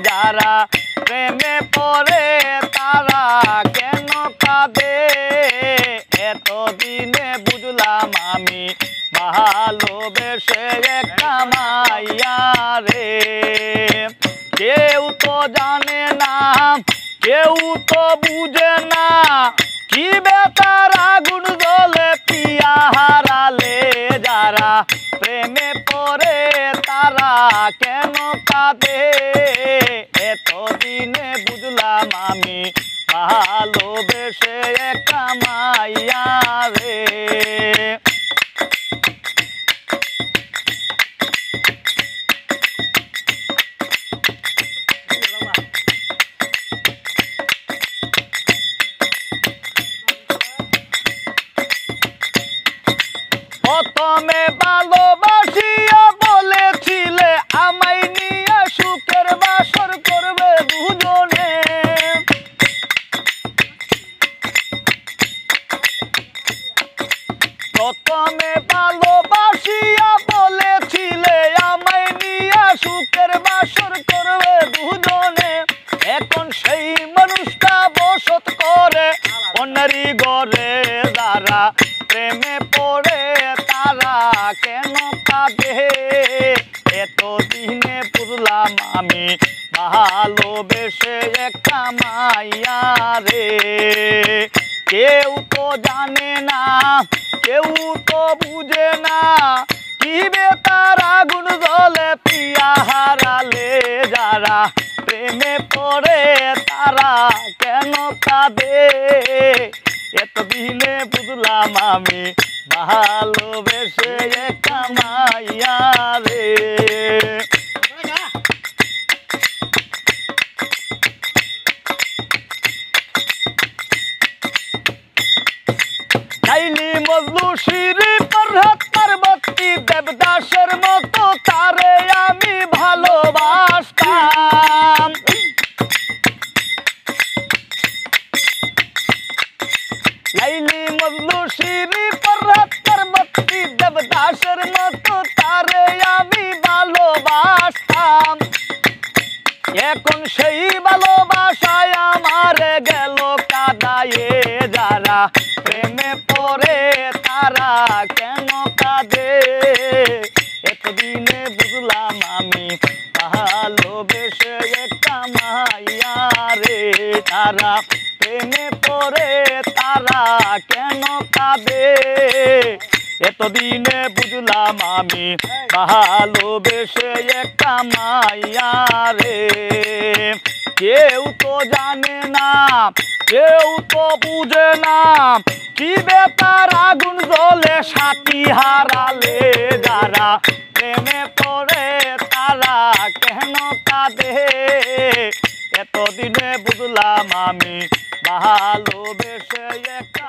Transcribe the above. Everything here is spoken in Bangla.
যারা প্রেমে পড়ে তারা কেন কাঁদে এতদিনে বুঝলাম আমি ভালোবেসে একটা মাইয়া রে কেউ তো জানে না কেউ তো বুঝে না কি বেতার আগুন জ্বলে পিয়া হারালে যারা প্রেমে পড়ে তারা কেন কাঁদে এতদিনে বুঝলাম আমি ভালোবেসে একটা মাইয়া রে প্রথমে ভালোবাসিয়া বলেছিলে আমায় নিয়ে সুখের বাসর করবে দুজনে প্রথমে ভালোবাসিয়া বলেছিলে আমায় নিয়ে সুখের বাসর করবে দুজনে এখন সেই মানুষটা বসত করে অন্যেরই ঘরে যারা প্রেমে পড়ে তারা কেন কাঁদে এতদিনে বুঝলাম আমি ভালোবেসে একটা মাইয়া রে কেউ তো জানে না কেউ তো বুঝে না কি বেতার আগুন জ্বলে পিয়া হারালে যারা প্রেমে পড়ে তারা কেন কাঁদে এতদিনে বুঝলাম আমি ভালোবেসে একটা মাইয়া রে লাইলি মজনু শিরি ফরহাদ পার্বতী দেবদাসের মতো তারে আমি ভালোবাসতাম লাইলি মজনু শিরি ফরহাদ পার্বতী দেবদাসের মতো তারে আমি ভালোবাসতাম এখন সেই ভালোবাসায় আমার গেল কাদায়ে যারা প্রেমে পড়ে তারা কেন কাঁদে এতদিনে বুঝলাম আমি ভালোবেসে একটা মাইয়া রে তারা প্রেমে পড়ে তারা কেন কাঁদে এতদিনে বুঝলাম আমি ভালোবেসে একটা মাইয়া রে কেউ তো জানে না কেউ তো বুঝে না কি বেতার আগুন জ্বলে সাথী হারালে যারা প্রেমে পড়ে তারা কেন কাঁদে এতদিনে বুঝলাম আমি ভালোবেসে একটা